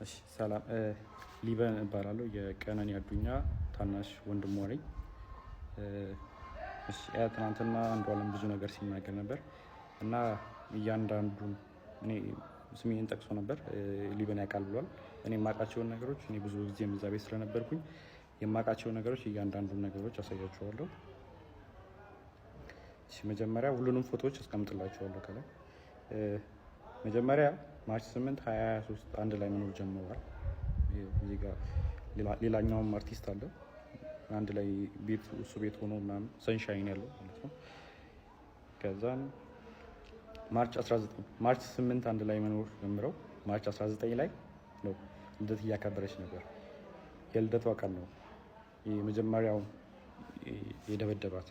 እሺ ሰላም ሊበን እባላለሁ። የቀነኒ አዱኛ ታናሽ ወንድሟ ነኝ። እሺ ትናንትና አንዷለም ብዙ ነገር ሲናገር ነበር እና እያንዳንዱ እኔ ስሜን ጠቅሶ ነበር። ሊበን ያውቃል ብሏል። እኔ የማውቃቸውን ነገሮች እኔ ብዙ ጊዜ እዛ ቤት ስለነበርኩኝ የማውቃቸውን ነገሮች እያንዳንዱን ነገሮች አሳያቸዋለሁ። እሺ መጀመሪያ ሁሉንም ፎቶዎች አስቀምጥላቸዋለሁ ከላይ። መጀመሪያ ማርች 8 2023 አንድ ላይ መኖር ጀምረዋል። እዚህ ጋር ሌላኛውም አርቲስት አለ አንድ ላይ ቤት እሱ ቤት ሆኖ ምናምን ሰንሻይን ያለው ማለት ነው። ከዛን ማርች 8 አንድ ላይ መኖር ጀምረው ማርች 19 ላይ ነው ልደት እያከበረች ነበር። የልደቷ ቀን ነው የመጀመሪያው የደበደባት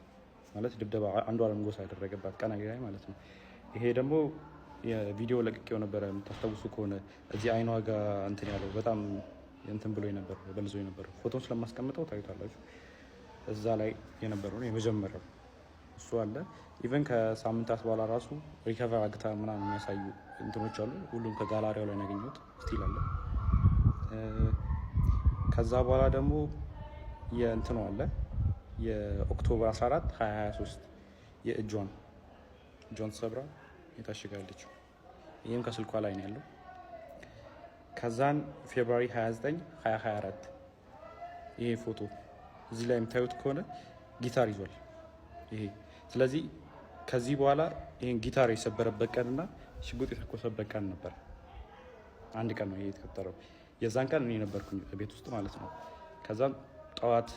ማለት ድብደባ አንዷለም ጎሳ ያደረገባት ቀን ላይ ማለት ነው። ይሄ ደግሞ የቪዲዮ ለቅቄው ነበረ። የምታስታውሱ ከሆነ እዚህ አይኗ ጋር እንትን ያለው በጣም እንትን ብሎ ነበር በልዞ ነበር። ፎቶን ስለማስቀምጠው ታዩታላችሁ። እዛ ላይ የነበረው ነው የመጀመሪያው እሱ አለ። ኢቨን ከሳምንታት በኋላ ራሱ ሪከቨር አግታ ምናምን የሚያሳዩ እንትኖች አሉ። ሁሉም ከጋላሪያው ላይ ያገኘሁት ስቲል አለ። ከዛ በኋላ ደግሞ የእንትኑ አለ የኦክቶበር 14 2023 የእጇን ተሰብራ የታሽጋለች። ይህም ከስልኳ ላይ ነው ያለው። ከዛን ፌብሩዋሪ 29 2024 ይሄ ፎቶ እዚህ ላይ የምታዩት ከሆነ ጊታር ይዟል ይሄ። ስለዚህ ከዚህ በኋላ ይሄን ጊታር የሰበረበት ቀንና ሽጉጥ የተኮሰበት ቀን ነበር። አንድ ቀን ነው ይሄ የተፈጠረው። የዛን ቀን እኔ ነበርኩኝ ቤት ውስጥ ማለት ነው። ከዛም ጠዋት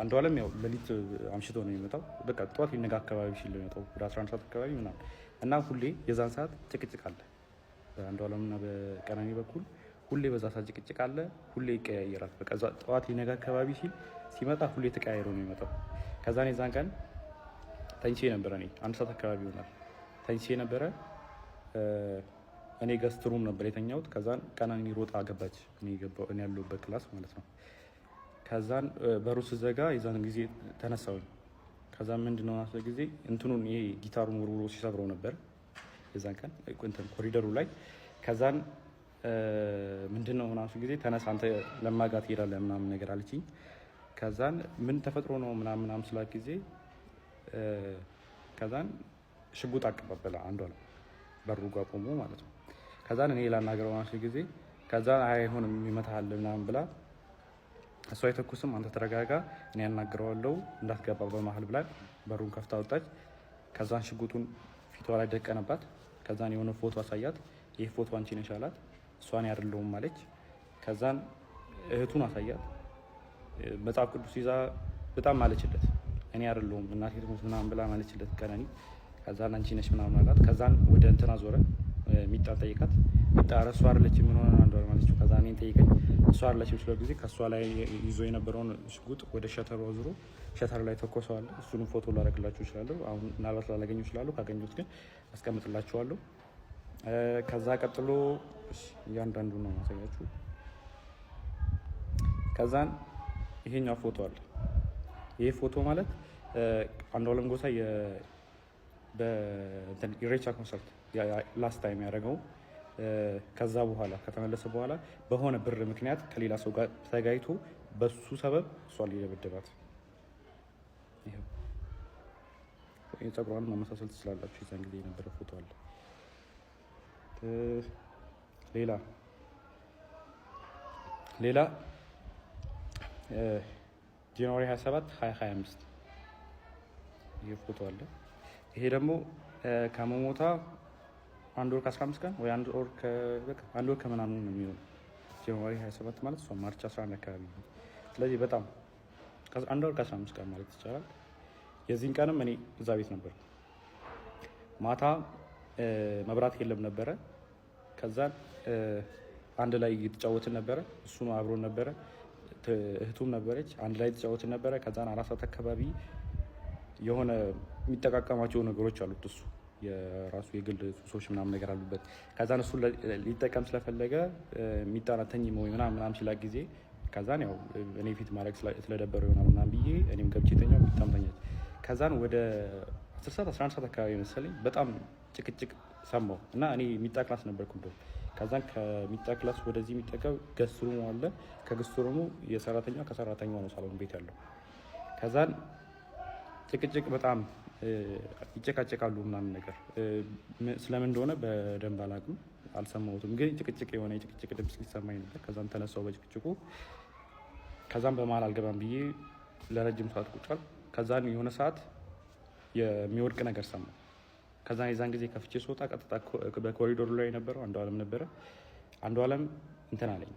አንዷለም ያው ሌሊት አምሽቶ ነው የሚመጣው። በቃ ጠዋት ሊነጋ አካባቢ ሲል ነው የሚመጣው ወደ 11 ሰዓት አካባቢ ምናምን እና ሁሌ የዛን ሰዓት ጭቅጭቅ አለ በአንዷለምና በቀነኒ በኩል ሁሌ በዛ ሰዓት ጭቅጭቅ አለ። ሁሌ ይቀያየራል። በቃ ጠዋት ሊነጋ አካባቢ ሲመጣ ሁሌ ተቀያይሮ ነው የሚመጣው። ከዛን የዛን ቀን ተኝቼ ነበረ። እኔ 1 ሰዓት አካባቢ ይሆናል ተኝቼ ነበረ። እኔ ገስት ሩም ነበር የተኛሁት። ከዛን ቀነኒ ሮጣ ገባች እኔ ያለሁበት ክላስ ማለት ነው። ከዛን በሩ ስዘጋ የዛን ጊዜ ተነሳሁኝ። ከዛን ምንድነው አሰ ጊዜ እንትኑን ይሄ ጊታሩን ወርውሮ ሲሰብረው ነበር የዛን ቀን ኮሪደሩ ላይ። ከዛን ምንድነው ምናምን ጊዜ ተነሳ አንተ ለማጋት ትሄዳለህ ምናምን ነገር አለችኝ። ከዛን ምን ተፈጥሮ ነው ምናምን ስላት ጊዜ ከዛን ሽጉጥ አቀባበለ አንዷለም በሩ ጋር ቆሞ ማለት ነው። ከዛን እኔ ላናገረው ምናምን ጊዜ ከዛን አይሆንም ይመታሃል ምናምን ብላ እሷ አይተኩስም አንተ ተረጋጋ እኔ ያናግረዋለሁ እንዳትገባ በመሀል ብላ በሩን ከፍታ ወጣች። ከዛን ሽጉጡን ፊቷ ላይ ደቀነባት። ከዛን የሆነ ፎቶ አሳያት። ይሄ ፎቶ አንቺ ነሽ አላት። እሷን አይደለሁም አለች። ከዛን እህቱን አሳያት። መጽሐፍ ቅዱስ ይዛ በጣም ማለችለት እኔ አይደለሁም እናቴ ትሙት ምናምን ብላ ማለችለት ቀነኒ። ከዛን አንቺ ነሽ ምናምን አላት። ከዛን ወደ እንትና ዞረ ሚጣ ጠይቃት። ሚጣ እሷ አይደለችም ምን ሆነ አንዷ ማለችው። ከዛን እኔን ጠይቀኝ እሷ አይደለችም ስለ ጊዜ ከሷ ላይ ይዞ የነበረውን ሽጉጥ ወደ ሸተሩ አዙሮ ሸተር ላይ ተኮሰዋል። እሱንም ፎቶ ላደርግላችሁ እችላለሁ። አሁን ምናልባት ላላገኘው እችላለሁ። ካገኘሁት ግን አስቀምጥላችኋለሁ። ከዛ ቀጥሎ እያንዳንዱ ነው ማሳያችሁ። ከዛን ይሄኛው ፎቶ አለ። ይሄ ፎቶ ማለት አንዷለም ጎሳ በኢሬቻ ኮንሰርት ላስት ታይም ያደረገው ከዛ በኋላ ከተመለሰ በኋላ በሆነ ብር ምክንያት ከሌላ ሰው ጋር ተጋይቶ በሱ ሰበብ እሷን ሊደበደባት። ይሄው የፀጉሯን ማመሳሰል ትችላላችሁ። የዛን ጊዜ የነበረ ፎቶ አለ። ሌላ ጃንዋሪ 27 2025 ይሄ ፎቶ አለ። ይሄ ደግሞ ከመሞታ 1 ወር ከ15 ቀን ወይ 1 ወር ከምናምን ነው የሚሆነው። ጃንዋሪ 27 ማለት እሷ ማርች 11 አካባቢ ነው። ስለዚህ በጣም 1 ወር ከ15 ቀን ማለት ይቻላል። የዚህን ቀንም እኔ እዛ ቤት ነበር። ማታ መብራት የለም ነበረ። ከዛን አንድ ላይ እየተጫወትን ነበረ። እሱ ነው አብሮን ነበረ። እህቱም ነበረች። አንድ ላይ እየተጫወትን ነበረ። ከዛን 4 ሰዓት አካባቢ የሆነ የሚጠቃቀማቸው ነገሮች አሉት እሱ የራሱ የግል ሱሶች ምናምን ነገር አሉበት። ከዛን እሱ ሊጠቀም ስለፈለገ የሚጣናተኝ ወይ ምናምን ሲላክ ጊዜ ከዛን ያው እኔ ፊት ማድረግ ስለደበረው ይሆናል ምናምን ብዬ እኔም ገብቼ ተኛው። የሚጣምተኛል። ከዛን ወደ 10 ሰዓት 11 ሰዓት አካባቢ መሰለኝ በጣም ጭቅጭቅ ሰማሁ እና እኔ የሚጣ ክላስ ነበርኩ። ከዛን ከሚጣ ክላስ ወደዚህ የሚጠጋው ገስት ሩሙ አለ። ከገስት ሩሙ የሰራተኛው ከሰራተኛው ነው ሳሎን ቤት ያለው። ከዛን ጭቅጭቅ በጣም ይጨቃጨቃሉ ምናምን ነገር ስለምን እንደሆነ በደንብ አላውቅም፣ አልሰማሁትም። ግን ጭቅጭቅ የሆነ የጭቅጭቅ ድምፅ ሊሰማኝ ነበር። ከዛን ተነሳው በጭቅጭቁ። ከዛን በመሀል አልገባም ብዬ ለረጅም ሰዓት ቁጭ አልኩ። ከዛን የሆነ ሰዓት የሚወድቅ ነገር ሰማ። ከዛን የዛን ጊዜ ከፍቼ ስወጣ ቀጥታ በኮሪዶሩ ላይ የነበረው አንዷለም ነበረ። አንዷለም እንትን አለኝ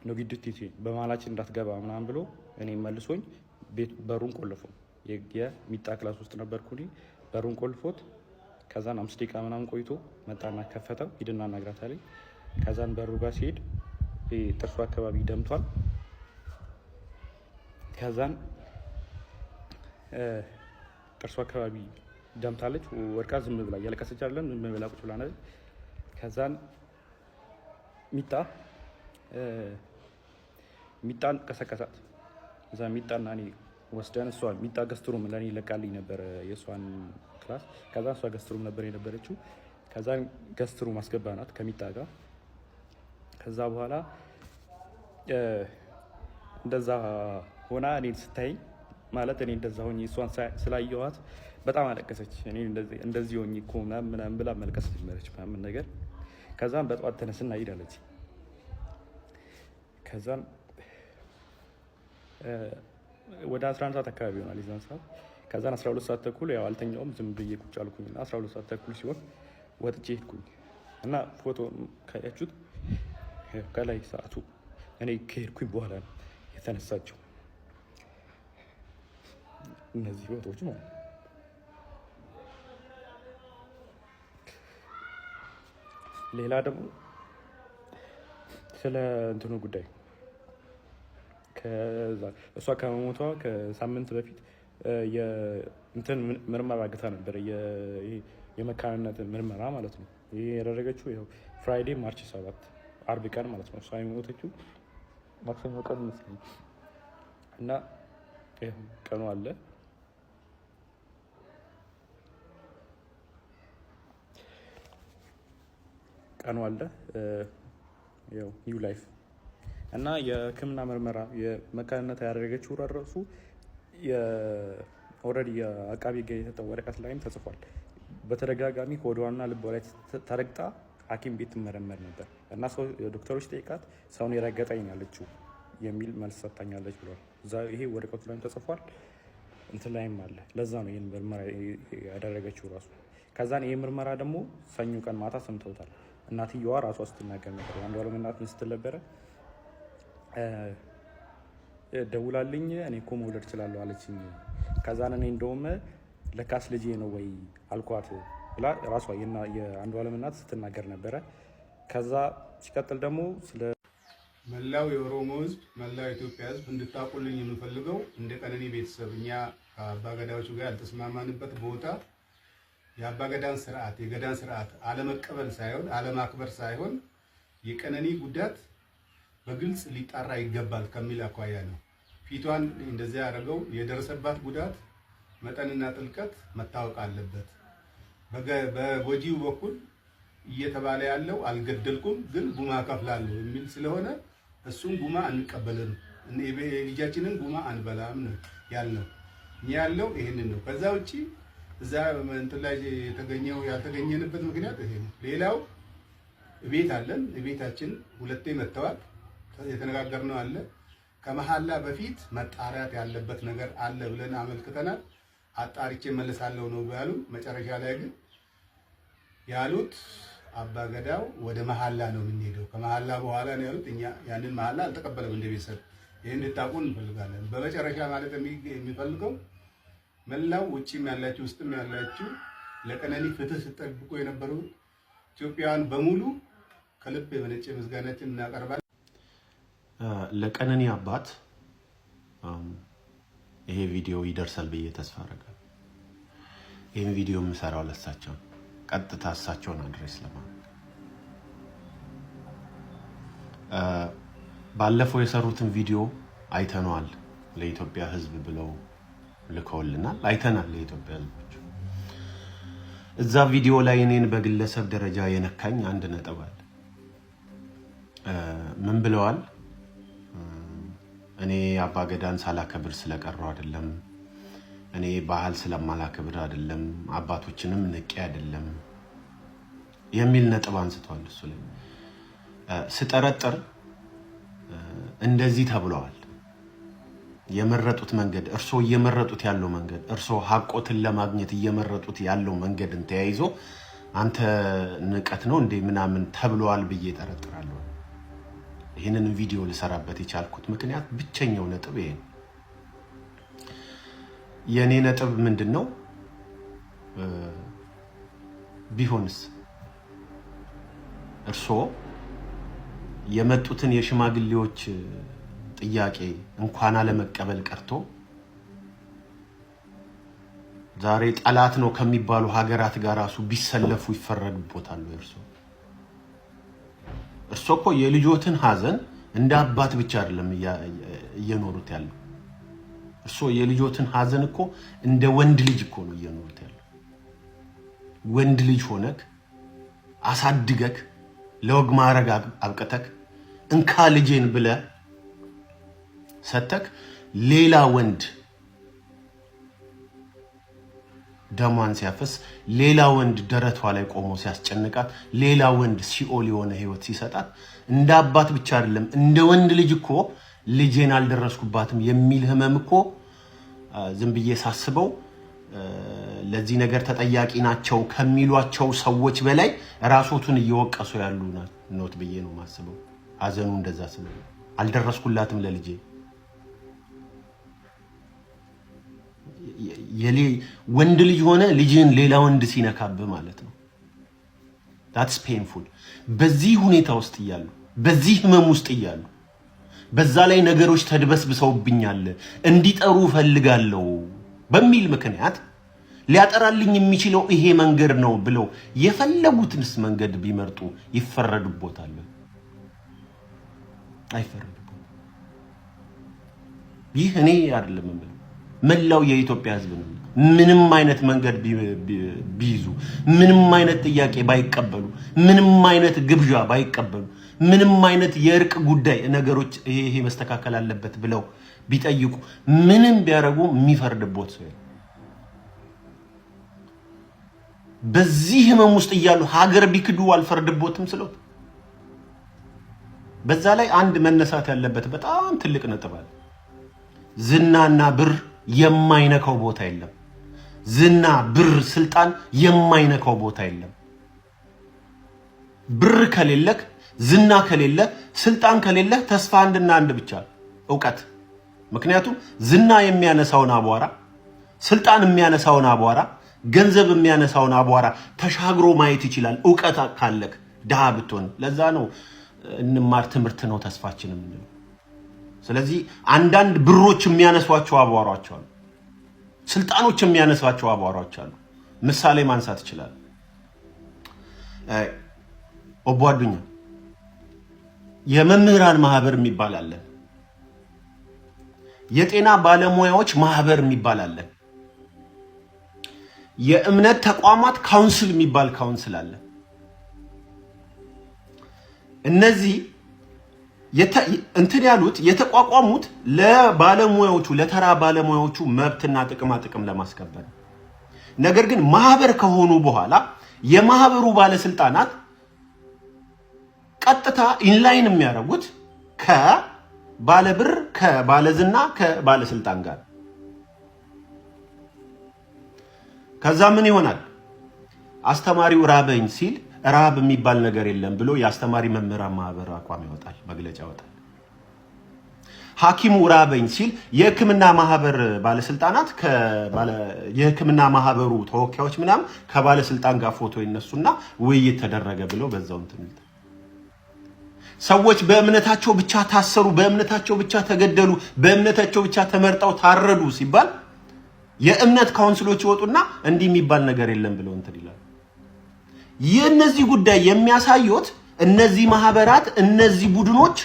ነው ቪዲዮቲ በመሀላችን እንዳትገባ ምናምን ብሎ እኔ መልሶኝ በሩን ቆልፎ የሚጣ ክላስ ውስጥ ነበርኩ በሩን ቆልፎት። ከዛን 5 ደቂቃ ምናምን ቆይቶ መጣና ከፈተው። ሂድና እናግራት አለኝ። ከዛን በሩ ጋር ሲሄድ ጥርሱ አካባቢ ደምቷል። ከዛን ጥርሱ አካባቢ ደምታለች። ወርቃ ዝም ብላ እያለቀሰች አይደለም፣ ዝም ብላ ቁጭ ብላ ነው። ከዛን ሚጣን ቀሰቀሳት። እዛ ሚጣና እኔ ወስደን እሷን ሚጣ ገስትሩም ለእኔ ይለቃልኝ ነበር የእሷን ክላስ። ከዛ እሷ ገስትሩም ነበር የነበረችው። ከዛ ገስትሩም አስገባናት ከሚጣ ጋር። ከዛ በኋላ እንደዛ ሆና እኔን ስታይኝ ማለት እኔ እንደዛ ሆኜ እሷን ስላየኋት በጣም አለቀሰች። እኔ እንደዚህ ሆኜ እኮ ምናምን ብላ መልቀስ ጀመረች ምናምን ነገር። ከዛም በጠዋት ተነስና ሂድ አለች። ከዛም ወደ 11 ሰዓት አካባቢ ይሆናል የዛን ሰዓት። ከዛን 12 ሰዓት ተኩል ያው አልተኛውም፣ ዝም ብዬ ቁጭ አልኩኝና 12 ሰዓት ተኩል ሲሆን ወጥቼ ሄድኩኝ እና ፎቶ ካያችሁት ከላይ ሰዓቱ እኔ ከሄድኩኝ በኋላ ነው የተነሳቸው እነዚህ ፎቶዎች ማለት ነው። ሌላ ደግሞ ስለ እንትኑ ጉዳይ እሷ ከመሞቷ ከሳምንት በፊት የእንትን ምርመራ አግታ ነበር፣ የመካንነት ምርመራ ማለት ነው። ይሄ ያደረገችው ይኸው ፍራይዴ ማርች 7 አርብ ቀን ማለት ነው። እሷ የሞተችው ማክሰኞ ቀን መስለኝ እና ቀኑ አለ ያው ኒው ላይፍ እና የሕክምና ምርመራ የመካንነት ያደረገችው ራሱ ኦልሬዲ የአቃቢ ሕግ የሰጠው ወረቀት ላይም ተጽፏል። በተደጋጋሚ ሆዷና ልቧ ላይ ተረግጣ ሐኪም ቤት ትመረመር ነበር እና ዶክተሮች ጠይቃት ሰውን የረገጠኝ ያለችው የሚል መልስ ሰጥታኛለች ብሏል። እዛ ይሄ ወረቀቱ ላይም ተጽፏል፣ እንትን ላይም አለ። ለዛ ነው ይህን ምርመራ ያደረገችው ራሱ። ከዛን ይህ ምርመራ ደግሞ ሰኞ ቀን ማታ ሰምተውታል። እናትየዋ ራሷ ስትናገር ነበር። አንዷለም እናት ስትል ነበረ ደውላልኝ እኔ እኮ መውለድ እችላለሁ አለችኝ። ከዛን እኔ እንደውም ለካስ ልጄ ነው ወይ አልኳት ብላ ራሷ የአንዷለም እናት ስትናገር ነበረ። ከዛ ሲቀጥል ደግሞ ስለ መላው የኦሮሞ ሕዝብ መላው የኢትዮጵያ ሕዝብ እንድታውቁልኝ የምፈልገው እንደ ቀነኒ ቤተሰብ እኛ ከአባገዳዎቹ ጋር ያልተስማማንበት ቦታ የአባገዳን ስርዓት የገዳን ስርዓት አለመቀበል ሳይሆን አለማክበር ሳይሆን የቀነኒ ጉዳት በግልጽ ሊጣራ ይገባል ከሚል አኳያ ነው። ፊቷን እንደዚህ ያደረገው የደረሰባት ጉዳት መጠንና ጥልቀት መታወቅ አለበት። በጎጂው በኩል እየተባለ ያለው አልገደልኩም ግን ጉማ ከፍላለሁ የሚል ስለሆነ እሱን ጉማ አንቀበልም፣ ልጃችንን ጉማ አንበላም ነው ያልነው። እኛ ያለው ይሄንን ነው። ከዛ ውጪ እዛ እንትን ላይ የተገኘው ያልተገኘንበት ምክንያት ይሄ ነው። ሌላው ቤት አለን። ቤታችን ሁለቴ መጥተዋል። የተነጋገርነው አለ። ከመሐላ በፊት መጣራት ያለበት ነገር አለ ብለን አመልክተናል። አጣርቼ መለሳለሁ ነው ያሉ። መጨረሻ ላይ ግን ያሉት አባገዳው ወደ መሐላ ነው የምንሄደው፣ ከመሐላ በኋላ ነው ያሉት። እኛ ያንን መሐላ አልተቀበለም እንደ ቤተሰብ። ይሄን እንድታውቁ እንፈልጋለን። በመጨረሻ ማለት የሚፈልገው መላው ውጪም ያላችሁ ውስጥም ያላችሁ ለቀነኒ ፍትህ ሲጠብቁ የነበሩ ኢትዮጵያውያን በሙሉ ከልብ የመነጨ ምስጋናችን እናቀርባለን። ለቀነኒ አባት ይሄ ቪዲዮ ይደርሳል ብዬ ተስፋ አደርጋለሁ። ይህን ቪዲዮ የምሰራው ለሳቸው ቀጥታ እሳቸውን አድሬስ ለማድረግ ባለፈው የሰሩትን ቪዲዮ አይተነዋል። ለኢትዮጵያ ሕዝብ ብለው ልከውልናል። አይተናል። ለኢትዮጵያ ሕዝቦች እዛ ቪዲዮ ላይ እኔን በግለሰብ ደረጃ የነካኝ አንድ ነጥብ አለ። ምን ብለዋል? እኔ አባገዳን ሳላከብር ስለቀረው አይደለም፣ እኔ ባህል ስለማላከብር አይደለም፣ አባቶችንም ንቄ አይደለም የሚል ነጥብ አንስተዋል። እሱ ላይ ስጠረጥር እንደዚህ ተብለዋል። የመረጡት መንገድ እርሶ እየመረጡት ያለው መንገድ እርሶ ሀቆትን ለማግኘት እየመረጡት ያለው መንገድን ተያይዞ አንተ ንቀት ነው እንዴ ምናምን ተብለዋል ብዬ ጠረጥራለሁ። ይህንን ቪዲዮ ልሰራበት የቻልኩት ምክንያት ብቸኛው ነጥብ ይሄ ነው። የኔ ነጥብ ምንድነው? ቢሆንስ እርሶ የመጡትን የሽማግሌዎች ጥያቄ እንኳን አለመቀበል ቀርቶ ዛሬ ጠላት ነው ከሚባሉ ሀገራት ጋር ራሱ ቢሰለፉ ይፈረድቦታል። እርሶ እኮ የልጆትን ሀዘን እንደ አባት ብቻ አይደለም እየኖሩት ያለው። እርሶ የልጆትን ሀዘን እኮ እንደ ወንድ ልጅ እኮ ነው እየኖሩት ያለው። ወንድ ልጅ ሆነክ አሳድገክ ለወግ ማዕረግ አብቅተክ እንካ ልጄን ብለህ ሰተክ ሌላ ወንድ ደሟን ሲያፈስ፣ ሌላ ወንድ ደረቷ ላይ ቆሞ ሲያስጨንቃት፣ ሌላ ወንድ ሲኦል የሆነ ህይወት ሲሰጣት እንደ አባት ብቻ አይደለም እንደ ወንድ ልጅ እኮ ልጄን አልደረስኩባትም የሚል ህመም እኮ ዝም ብዬ ሳስበው ለዚህ ነገር ተጠያቂ ናቸው ከሚሏቸው ሰዎች በላይ ራሶቱን እየወቀሱ ያሉ ኖት ብዬ ነው ማስበው። ሀዘኑ እንደዛ ስለ አልደረስኩላትም ለልጄ ወንድ ልጅ ሆነ ልጅን ሌላ ወንድ ሲነካብህ ማለት ነው። that's painful። በዚህ ሁኔታ ውስጥ ይያሉ፣ በዚህ ህመም ውስጥ ይያሉ፣ በዛ ላይ ነገሮች ተድበስብሰውብኛል እንዲጠሩ ፈልጋለሁ በሚል ምክንያት ሊያጠራልኝ የሚችለው ይሄ መንገድ ነው ብለው የፈለጉትንስ መንገድ ቢመርጡ ይፈረድቦታል? አይፈረድቦትም። ይህ እኔ አይደለም ማለት መላው የኢትዮጵያ ህዝብ ነው። ምንም አይነት መንገድ ቢይዙ፣ ምንም አይነት ጥያቄ ባይቀበሉ፣ ምንም አይነት ግብዣ ባይቀበሉ፣ ምንም አይነት የእርቅ ጉዳይ ነገሮች ይሄ መስተካከል አለበት ብለው ቢጠይቁ፣ ምንም ቢያረጉ የሚፈርድቦት ሰው በዚህ ህመም ውስጥ እያሉ ሀገር ቢክዱ አልፈርድቦትም ስሎት። በዛ ላይ አንድ መነሳት ያለበት በጣም ትልቅ ነጥብ አለ። ዝናና ብር የማይነካው ቦታ የለም። ዝና፣ ብር፣ ስልጣን የማይነካው ቦታ የለም። ብር ከሌለክ፣ ዝና ከሌለ፣ ስልጣን ከሌለ ተስፋ አንድና አንድ ብቻ ዕውቀት። ምክንያቱም ዝና የሚያነሳውን አቧራ፣ ስልጣን የሚያነሳውን አቧራ፣ ገንዘብ የሚያነሳውን አቧራ ተሻግሮ ማየት ይችላል ዕውቀት ካለክ ድሃ ብትሆን። ለዛ ነው እንማር ትምህርት ነው ተስፋችን የምንለው። ስለዚህ አንዳንድ ብሮች የሚያነሷቸው አቧራዎች አሉ፣ ስልጣኖች የሚያነሷቸው አቧራዎች አሉ። ምሳሌ ማንሳት ይችላል። ኦቦ አዱኛ የመምህራን ማህበር የሚባል አለ፣ የጤና ባለሙያዎች ማህበር የሚባል አለ፣ የእምነት ተቋማት ካውንስል የሚባል ካውንስል አለ። እነዚህ እንትን ያሉት የተቋቋሙት ለባለሙያዎቹ ለተራ ባለሙያዎቹ መብትና ጥቅም ለማስከበር። ነገር ግን ማህበር ከሆኑ በኋላ የማህበሩ ባለስልጣናት ቀጥታ ኢንላይን የሚያደርጉት ከባለብር ከባለዝና ከባለስልጣን ጋር። ከዛ ምን ይሆናል? አስተማሪው ራበኝ ሲል ራብ የሚባል ነገር የለም ብሎ የአስተማሪ መምህራን ማህበር አቋም ያወጣል፣ መግለጫ ያወጣል። ሐኪሙ ራበኝ ሲል የህክምና ማህበር ባለስልጣናት የህክምና ማህበሩ ተወካዮች ምናምን ከባለስልጣን ጋር ፎቶ ይነሱና ውይይት ተደረገ ብለው በዛው እንትን ይላል። ሰዎች በእምነታቸው ብቻ ታሰሩ፣ በእምነታቸው ብቻ ተገደሉ፣ በእምነታቸው ብቻ ተመርጠው ታረዱ ሲባል የእምነት ካውንስሎች ይወጡና እንዲህ የሚባል ነገር የለም ብለው እንትን ይላል። የነዚህ ጉዳይ የሚያሳዩት እነዚህ ማህበራት እነዚህ ቡድኖች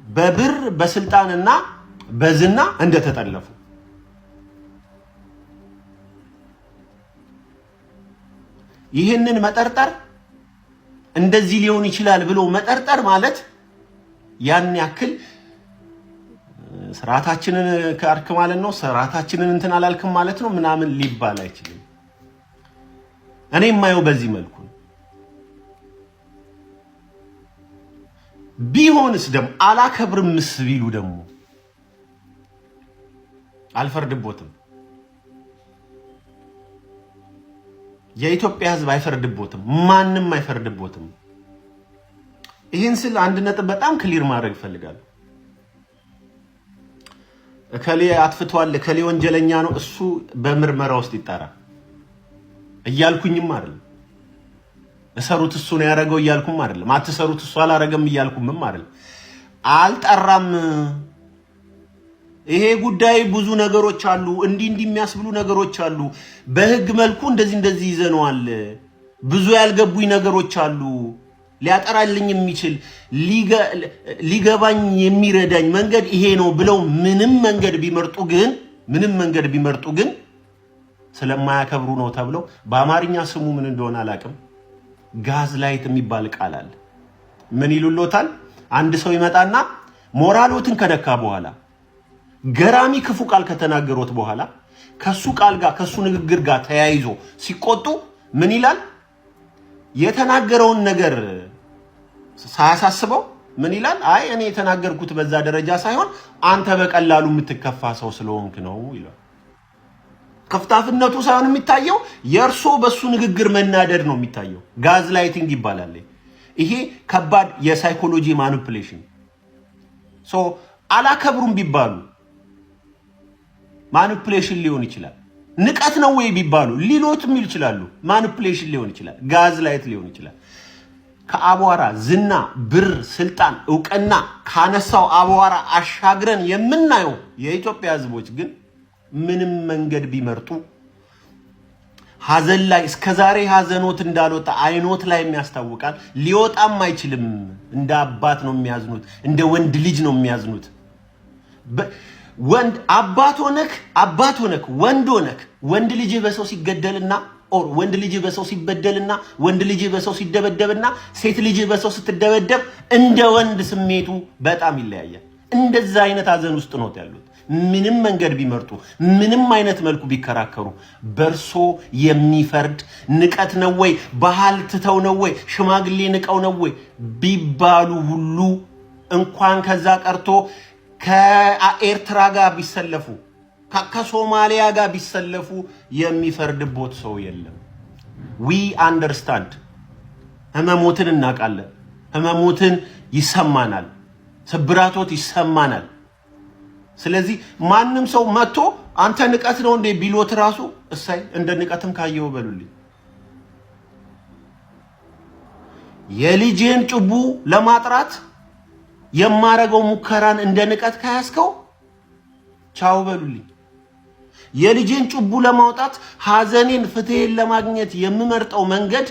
በብር በስልጣንና በዝና እንደተጠለፉ ይህንን መጠርጠር እንደዚህ ሊሆን ይችላል ብሎ መጠርጠር ማለት ያን ያክል ስርዓታችንን ካርክ ማለት ነው። ስርዓታችንን እንትን አላልክም ማለት ነው ምናምን ሊባል አይችልም። እኔ የማየው በዚህ መልኩ ቢሆንስ ደግሞ አላከብርምስ ቢሉ ደግሞ አልፈርድቦትም። የኢትዮጵያ ሕዝብ አይፈርድቦትም፣ ማንም አይፈርድቦትም። ይህን ስል አንድ ነጥብ በጣም ክሊር ማድረግ እፈልጋለሁ። እከሌ አጥፍቷል፣ እከሌ ወንጀለኛ ነው፣ እሱ በምርመራ ውስጥ ይጣራ እያልኩኝም አይደለም። እሰሩት እሱ ነው ያደረገው እያልኩም አይደለም። አትሰሩት እሱ አላረገም እያልኩምም አይደለም። አልጠራም። ይሄ ጉዳይ ብዙ ነገሮች አሉ፣ እንዲህ የሚያስብሉ ነገሮች አሉ። በህግ መልኩ እንደዚህ ይዘነዋል። ብዙ ያልገቡኝ ነገሮች አሉ። ሊያጠራልኝ የሚችል ሊገባኝ የሚረዳኝ መንገድ ይሄ ነው ብለው ምንም መንገድ ቢመርጡ ግን ስለማያከብሩ ነው ተብለው በአማርኛ ስሙ ምን እንደሆነ አላውቅም። ጋዝ ላይት የሚባል ቃል አለ። ምን ይሉሎታል? አንድ ሰው ይመጣና ሞራሎትን ከደካ በኋላ ገራሚ ክፉ ቃል ከተናገሩት በኋላ ከሱ ቃል ጋር ከሱ ንግግር ጋር ተያይዞ ሲቆጡ ምን ይላል? የተናገረውን ነገር ሳያሳስበው ምን ይላል? አይ እኔ የተናገርኩት በዛ ደረጃ ሳይሆን አንተ በቀላሉ የምትከፋ ሰው ስለሆንክ ነው ይላል። ከፍታፍነቱ ሳይሆን የሚታየው የእርሶ በሱ ንግግር መናደድ ነው የሚታየው። ጋዝ ላይቲንግ ይባላል። ይሄ ከባድ የሳይኮሎጂ ማኒፑሌሽን። አላከብሩም ቢባሉ ማኒፑሌሽን ሊሆን ይችላል። ንቀት ነው ወይ ቢባሉ ሊሎት የሚል ይችላሉ። ማኒፑሌሽን ሊሆን ይችላል። ጋዝ ላይት ሊሆን ይችላል። ከአቧራ ዝና፣ ብር፣ ስልጣን፣ እውቅና ካነሳው አቧራ አሻግረን የምናየው የኢትዮጵያ ሕዝቦች ግን ምንም መንገድ ቢመርጡ ሀዘን ላይ እስከዛሬ ሀዘኖት እንዳልወጣ አይኖት ላይ የሚያስታውቃል። ሊወጣም አይችልም። እንደ አባት ነው የሚያዝኑት፣ እንደ ወንድ ልጅ ነው የሚያዝኑት። ወንድ አባት ሆነክ ወንድ ሆነክ ወንድ ልጅ በሰው ሲገደልና ወንድ ልጅ በሰው ሲበደልና ወንድ ልጅ በሰው ሲደበደብና ሴት ልጅ በሰው ስትደበደብ እንደ ወንድ ስሜቱ በጣም ይለያያል። እንደዛ አይነት ሀዘን ውስጥ ነው ያሉት። ምንም መንገድ ቢመርጡ ምንም አይነት መልኩ ቢከራከሩ በርሶ የሚፈርድ ንቀት ነው ወይ ባህል ትተው ነው ወይ ሽማግሌ ንቀው ነው ወይ ቢባሉ ሁሉ እንኳን ከዛ ቀርቶ ከኤርትራ ጋር ቢሰለፉ ከሶማሊያ ጋር ቢሰለፉ የሚፈርድቦት ሰው የለም። ዊ አንደርስታንድ። ህመሞትን እናውቃለን። ህመሞትን ይሰማናል። ስብራቶት ይሰማናል። ስለዚህ ማንም ሰው መጥቶ አንተ ንቀት ነው እንዴ ቢሎት ራሱ እሳይ እንደ ንቀትም ካየው በሉልኝ። የልጅን ጭቡ ለማጥራት የማረገው ሙከራን እንደ ንቀት ካያስከው ቻው በሉልኝ። የልጅን ጭቡ ለማውጣት ሀዘኔን ፍትሄን ለማግኘት የምመርጠው መንገድ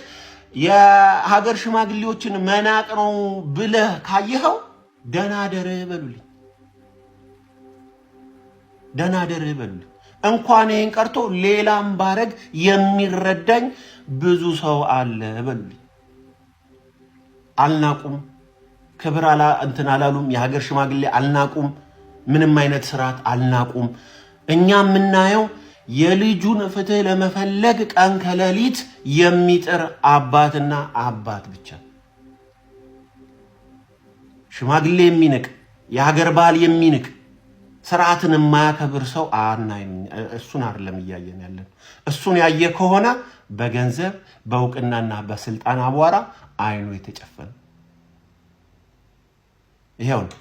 የሀገር ሽማግሌዎችን መናቅ ነው ብለህ ካየኸው ደናደረ በሉልኝ። ደናደረ በሉልኝ። እንኳን ይሄን ቀርቶ ሌላም ባረግ የሚረዳኝ ብዙ ሰው አለ በሉልኝ። አልናቁም። ክብር እንትን አላሉም። የሀገር ሽማግሌ አልናቁም። ምንም አይነት ስርዓት አልናቁም። እኛ የምናየው የልጁን ፍትህ ለመፈለግ ቀን ከሌሊት የሚጥር አባትና አባት ብቻ። ሽማግሌ የሚንቅ የሀገር ባህል የሚንቅ ስርዓትን የማያከብር ሰው አናይም። እሱን አይደለም እያየን ያለን። እሱን ያየ ከሆነ በገንዘብ በእውቅናና በስልጣን አቧራ አይኑ የተጨፈነ ይሄው ነው።